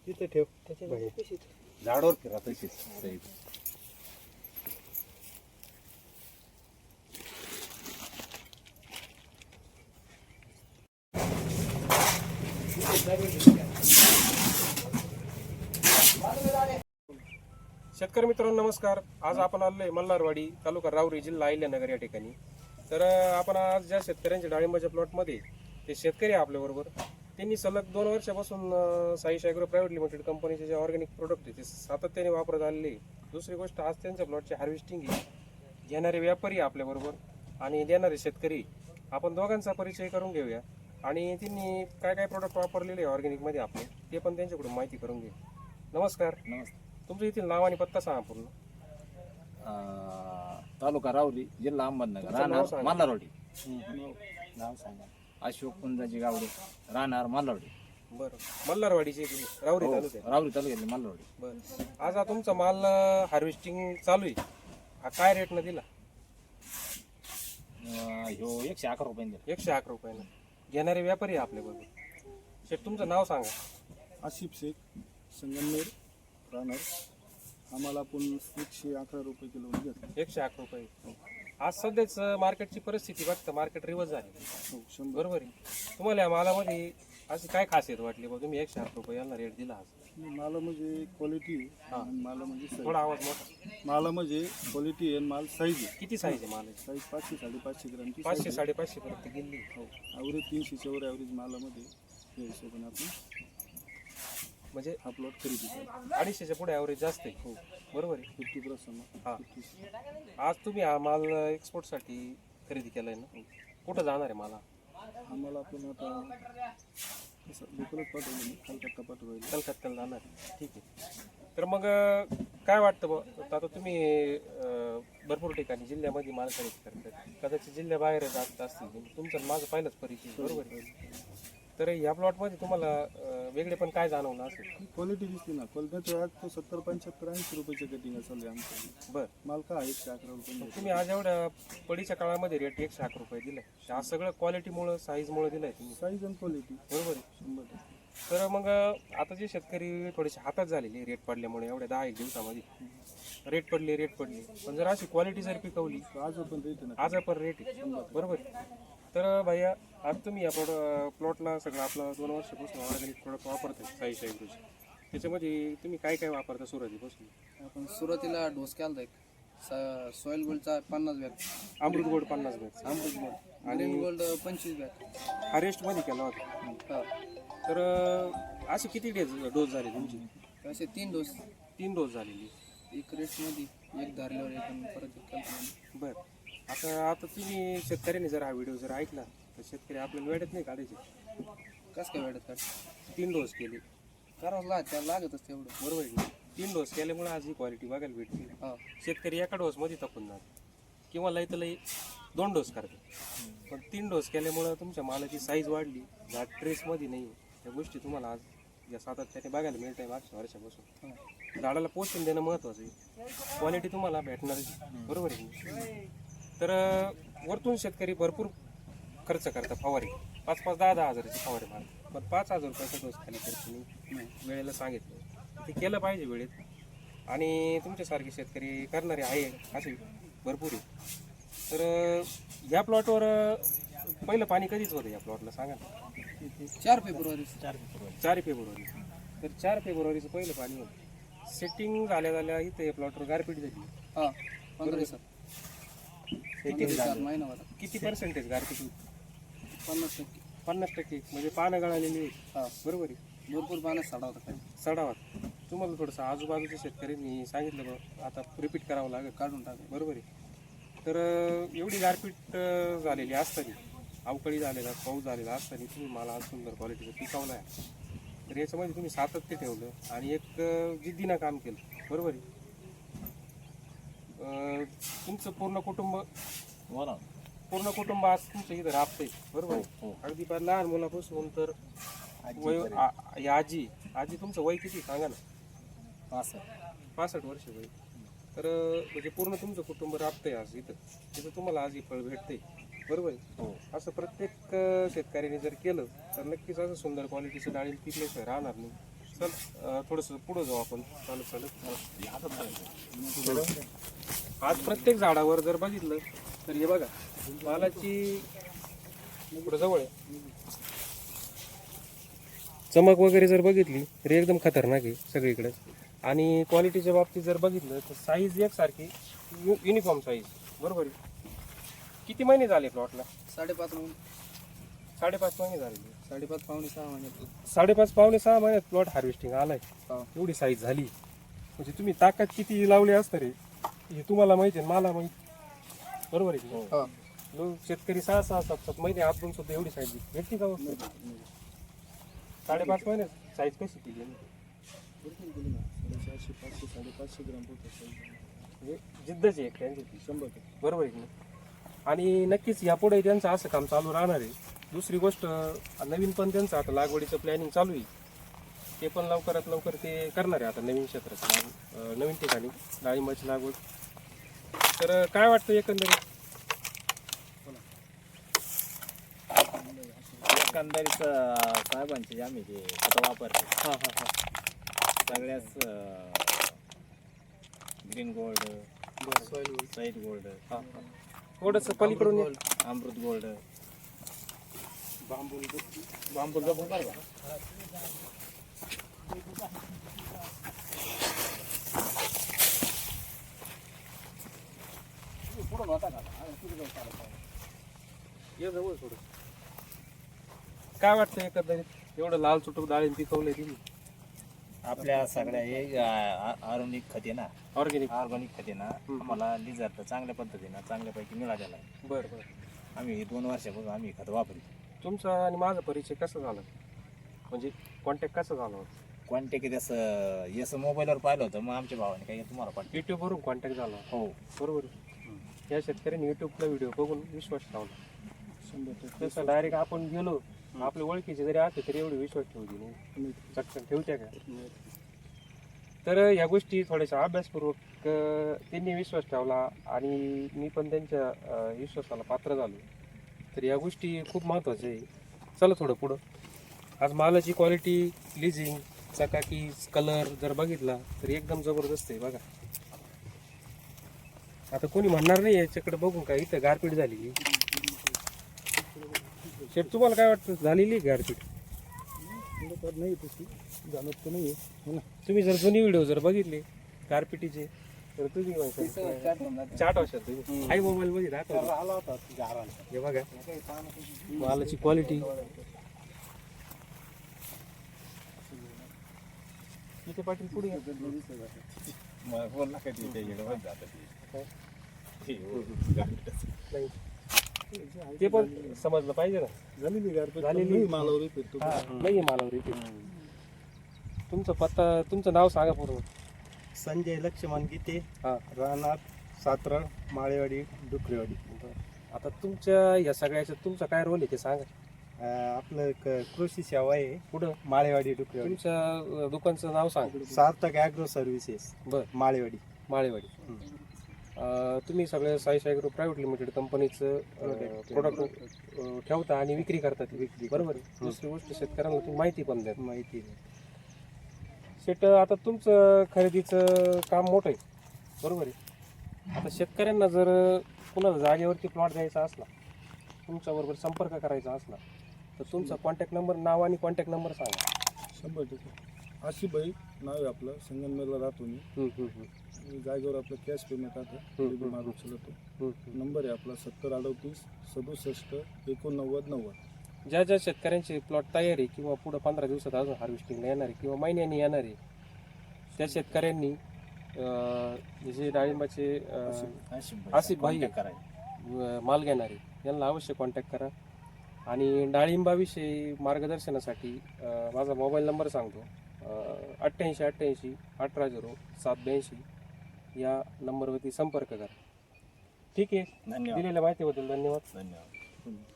तिथे ठेव त्याच्या झाडावर फिरा तशीच साईड. शेतकरी मित्रांनो नमस्कार. आज आपण आलोय मल्हारवाडी तालुका राऊरी जिल्हा अहिल्यानगर या ठिकाणी. तर आपण आज ज्या शेतकऱ्यांच्या डाळिंबाच्या प्लॉटमध्ये ते शेतकरी आहे आपल्याबरोबर, त्यांनी सलग 2 वर्षापासून साईश ॲग्रो प्रायव्हेट लिमिटेड कंपनीचे जे ऑर्गॅनिक प्रोडक्ट आहे ते सातत्याने वापरत आलेले. दुसरी गोष्ट, आज त्यांच्या प्लॉटची हार्वेस्टिंग आहे. घेणारे व्यापारी आपल्याबरोबर आणि देणारे शेतकरी, आपण दोघांचा परिचय करून घेऊया आणि त्यांनी काय काय प्रोडक्ट वापरलेले आहे ऑर्गॅनिकमध्ये आपले ते पण त्यांच्याकडून माहिती करून घेऊ. नमस्कार. नमस्ते. तुमचं इथील नाव आणि पत्ता सांगा पूर्ण. तालुका रावरी जिल्हा अहमदनगर, तुमचं नाव राहणार सांगा. मल्हारवाडी. नाव सांगा. अशोक कुंजाची गावडे, राहणार मल्हारवाडी. बरं, मल्हारवाडीचे राऊरी तालुक्यात. रावरी तालुक्यातली मल्हारवाडी. बरं, आज हा तुमचा माल हार्वेस्टिंग चालू आहे, हा काय रेटनं दिला? ह्यो 111 रुपये दिला. 111 रुपयानं. घेणारे व्यापारी आहे आपल्याबरोबर. शेठ, तुमचं नाव सांगा. आसिफ शेख, संगमनेर राहणार. आम्हाला आपण 111 रुपये किलो घेतो. 111 रुपये. आज सध्याच मार्केटची परिस्थिती बघता मार्केट रिवर्स झाली. हो, 100. बरोबर आहे. तुम्हाला या मालामध्ये अशी काय खासियत वाटली बा तुम्ही 111 रुपये यांना रेट दिला आज? माला म्हणजे क्वालिटी आहे आणि माला म्हणजे साईज. थोडा आवाज मोठा. माला म्हणजे क्वालिटी आहे आणि माल साईज आहे. किती साईज आहे मालाची? साईज 500-550 ग्रामची. 500-550 पर्यंत गेली. ॲव्हरेज 300च्या वर ॲव्हरेज मालामध्ये या हिशोबाने आपण म्हणजे हा प्लॉट खरेदी केला. 250च्या पुढे ॲव्हरेज जास्त आहे. हो, बरोबर आहे. 50%. हा. 50. आज तुम्ही हा माल एक्सपोर्टसाठी खरेदी केलाय ना? कुठं जाणार आहे मला? आम्हाला आपण आता लोकलच पाठवलं नाही, कलकत्ता पाठवायला. कलकत्त्याला जाणार आहे. ठीक आहे. तर मग काय वाटतं बा, आता तुम्ही भरपूर ठिकाणी जिल्ह्यामध्ये माल खरेदी करतात, कदाचित जिल्ह्याबाहेर जात असतील. तुमचं माझं पहिलंच परिचय, बरोबर आहे. तर ह्या प्लॉटमध्ये तुम्हाला वेगळे पण काय जाणवलं असेल? क्वालिटी दिसली ना. क्वालिटी आज तो 70, 75, 80 रुपयाच्या कटिंग चालू आहे आमचं. बरं, माल का 111 रुपये. तुम्ही आज एवढ्या पडीच्या काळामध्ये रेट 111 रुपये दिलाय, आज सगळं क्वालिटीमुळं साईजमुळं दिलाय तुम्ही, साईज आणि क्वालिटी बरोबर आहे. 100%. तर मग आता जे शेतकरी थोडेसे हातात झालेले रेट पडल्यामुळे एवढ्या 10-1 दिवसामध्ये रेट पडली, पण जर अशी क्वालिटी जर पिकवली आज पण रेट आहे ना. आज पण रेट आहे, बरोबर आहे. तर भैया, आज तुम्ही या प्लॉटला सगळं आपलं 2 वर्षापासून ऑर्गॅनिक प्रोडक्ट वापरताय साईश ॲग्रोचे. त्याच्यामध्ये तुम्ही काय काय वापरता सुरुवातीपासून? आपण सुरुवातीला डोस केला एक सॉइल गोल्डचा 50 बॅग, अमृत गोल्ड 50 बॅग अमृत गोल्ड आणि गोल्ड 25 बॅग. हा रेस्टमध्ये केला होता. तर असे किती डोस झाले तुमचे? असे 3 डोस. 3 डोस झालेली. एक रेस्टमध्ये, एक धारल्यावर, एक आणि परत एक केला. बरं, आता तुम्ही शेतकऱ्यांनी जर हा व्हिडिओ जर ऐकला तर शेतकरी आपल्याला वेळेत नाही काढायचे. कसं काय वेळात काढ 3 डोस केले, करावं त्याला लागतच तेवढं. बरोबर आहे ना? 3 डोस केल्यामुळे आज ही क्वालिटी बघायला भेटते. हा. शेतकरी एका डोसमध्ये थकून जातात किंवा लई तर लई 2 डोस करतात, पण 3 डोस केल्यामुळं तुमच्या मालाची साईज वाढली, झाड ट्रेसमध्ये नाही. या गोष्टी तुम्हाला आज या सातत्याने बघायला मिळत आहे मागच्या वर्षापासून. झाडाला पोषण देणं महत्त्वाचं आहे, क्वालिटी तुम्हाला भेटणार आहे, बरोबर आहे. तर वरतून शेतकरी भरपूर खर्च करतात फवारी, 5-5, 10-10 हजाराची फवारी मारतात, पण 5,000 रुपयाचा डोस खाली खर्च नाही. वेळेला सांगितलं ते केलं पाहिजे वेळेत, आणि तुमच्यासारखे शेतकरी करणारे आहे असे भरपूर आहे. तर ह्या प्लॉटवर पहिलं पाणी कधीच होतं या प्लॉटला सांगा ना? 4 फेब्रुवारी. 4 फेब्रुवारी. तर 4 फेब्रुवारीचं पहिलं पाणी होतं. सेटिंग झाल्या इथे प्लॉटवर गारपीट झाली. हा, 15 दिवसात. 15 दिवसात, महिनाभर. किती पर्सेंटेज गारपीट होती? 50%. 50% म्हणजे पानं गळालेली आहेत, हा, बरोबर आहे. भरपूर पाण्यात साडा होता काही. सडावात. तुम्हाला थोडंसं आजूबाजूच्या शेतकऱ्यांनी सांगितलं बा आता रिपीट करावं लागेल, काढून टाका. बरोबर आहे. तर एवढी गारपीट झालेली असताना, अवकाळी झालेला, पाऊस झालेला असताना तुम्ही मला आज सुंदर क्वालिटीचं पिकवलं आहे. तर याच्यामध्ये तुम्ही सातत्य ठेवलं आणि एक जिद्दीनं काम केलं, बरोबर आहे. तुमचं पूर्ण कुटुंब आज तुमचं इथं राबतंय, बरोबर आहे. अगदी फार लहान मुलापासून तर वय आजी तुमचं वय किती सांगा ना? 65 वर्ष वय. तर म्हणजे पूर्ण तुमचं कुटुंब राबतंय आज इथं, तिथं तुम्हाला आज ही फळ भेटते, बरोबर आहे. असं प्रत्येक शेतकऱ्याने जर केलं तर नक्कीच असं सुंदर क्वालिटीचं डाळिंब पिकल्याशिवाय राहणार नाही. चल थोडंसं पुढं जाऊ आपण चालत आज प्रत्येक झाडावर जर बघितलं तर हे बघा मालाची पुढं जवळ आहे चमक वगैरे जर बघितली तर एकदम खतरनाक आहे सगळीकडे आणि क्वालिटीच्या बाबतीत जर बघितलं तर साईज एकसारखी युनिफॉर्म साईज बरोबर आहे. किती महिने झाले प्लॉटला? 5.5 महिने 5.5 महिने झाले 5.5 पावणे 6 महिने 5.5 पावणे 6 महिन्यात प्लॉट हार्वेस्टिंग आलाय. एवढी साईज झाली म्हणजे तुम्ही ताकद किती लावली असतं रे हे तुम्हाला माहिती आहे मला माहिती बरोबर आहे की हा. लोक शेतकरी 6-7 महिने आतून सुद्धा एवढी साईज भेटती का? 5.5 महिन्यात साईज कशी केली भरपूर केली ना 450 500 550 ग्राम पोहोचत म्हणजे जिद्दच आहे एक त्यांची 100%. बरोबर आहे की नाही? आणि नक्कीच यापुढे त्यांचं असं काम चालू राहणार आहे. दुसरी गोष्ट नवीन पण त्यांचं आता लागवडीचं प्लॅनिंग चालू आहे ते पण लवकरात लवकर ते करणार आहे आता नवीन क्षेत्राचं नवीन ठिकाणी डाळिंबाची लागवड. तर काय वाटतं एकंदरीत? एकंदरीत साहेबांचे आम्ही जे खतं वापरले हां हां हां सगळ्याच ग्रीन गोल्ड, साईड गोल्ड, हां हां थोडंसं पलीकडून ये. अमृत गोल्ड, बांबूल जपून बरं का. पुढं होता का? ये जवळ थोडं. काय वाटतं एकंदरीत एवढं लाल चुटूक डाळिंब पिकवलंय तुम्ही? आपल्या सगळ्या हे ऑर्गॅनिक खते ना, ऑर्गॅनिक. ऑर्गॅनिक खते ना आम्हाला रिझल्ट चांगल्या पद्धतीनं चांगल्यापैकी मिळालेला आहे. बरं बरं. आम्ही 2 वर्षापासून आम्ही खत वापरतो. तुमचा आणि माझा परिचय कसा झाला म्हणजे कॉन्टॅक्ट कसा झाला होता? कॉन्टॅक्ट असं यसं मोबाईलवर पाहिलं होतं मग आमच्या भावाने काही तुम्हाला कॉन्टॅक्ट. युट्यूबवरून कॉन्टॅक्ट झाला हो बरोबर. या शेतकऱ्यांनी युट्यूबला व्हिडिओ बघून विश्वास ठेवला. 100%. तसं डायरेक्ट आपण गेलो आपल्या ओळखीचे जरी असले तरी एवढी विश्वास ठेवली नाही चटकन ठेवत्या का? तर या गोष्टी थोड्याशा अभ्यासपूर्वक त्यांनी विश्वास ठेवला आणि मी पण त्यांच्या विश्वासाला पात्र झालो. तर या गोष्टी खूप महत्त्वाच्या आहे. चला थोडं पुढं. आज मालाची क्वालिटी, लिझिंग, चकाकी, कलर जर बघितला तर एकदम जबरदस्त आहे बघा. आता कोणी म्हणणार नाही याच्याकडे बघून का इथं गारपीट झाली. शेठ तुम्हाला काय वाटतं झालेली गारपीट? थोडंफार नाही तशी जाणवत तर नाही हो ना. तुम्ही जर जुनी व्हिडिओ जर बघितले गारपिटीचे तर तुम्ही म्हणता 4 वर्षात तुम्ही हाय मोबाईल मध्ये दाखवा. आला होता गाराला. हे बघा मालाची क्वालिटी. इथे पाटील पुढे या. बोलला का ते येडवत जातं नाही. ते पण समजलं पाहिजे ना. झालेली गारपीट झालेली. नाही मालावर फिरतो. हा नाही मालावर इथे. तुमचं पत्ता तुमचं नाव सांगा पूर्ण. संजय लक्ष्मण गीते, हा. राहणार सातरळ, माळेवाडी, डुकरेवाडी. आता तुमच्या या सगळ्याच्यात तुमचा काय रोल आहे ते सांगा. आपलं कृषी सेवा आहे पुढं माळेवाडी, डुकरेवाडी. तुमच्या दुकानचं नाव सांग. सार्थक ॲग्रो सर्व्हिसेस, बर माळेवाडी. माळेवाडी. तुम्ही सगळे साईश ॲग्रो प्रायव्हेट लिमिटेड कंपनीचं प्रोडक्ट ठेवता आणि विक्री करतात. विक्री बरोबर आहे. दुसरी गोष्ट शेतकऱ्यांना तुम्ही माहिती पण द्या. माहिती नाही. शेट आता तुमचं खरेदीचं काम मोठं आहे बरोबर आहे. आता शेतकऱ्यांना जर कुणाला जागेवरती प्लॉट द्यायचा असला तुमच्याबरोबर संपर्क करायचा असला तर तुमचा कॉन्टॅक्ट नंबर, नाव आणि कॉन्टॅक्ट नंबर सांगा. 100%. आशिफभाई नाव आहे आपलं. संगमनेरला राहतो मी. मी जागेवर आपलं कॅश पेमेंट आता मागू चलतो. नंबर आहे आपला 7038 67 89 90. ज्या ज्या शेतकऱ्यांचे प्लॉट तयार आहे किंवा पुढं 15 दिवसात अजून हार्वेस्टिंगला येणार आहे किंवा महिन्यानी येणार आहे त्या शेतकऱ्यांनी जे डाळिंबाचे आसिफ भाई करायचं. माल घेणारे यांना अवश्य कॉन्टॅक्ट करा. आणि डाळिंबाविषयी मार्गदर्शनासाठी माझा मोबाईल नंबर सांगतो 88 18 782 या नंबरवरती संपर्क करा. ठीक आहे. धन्यवाद. दिलेल्या माहितीबद्दल धन्यवाद. धन्यवाद.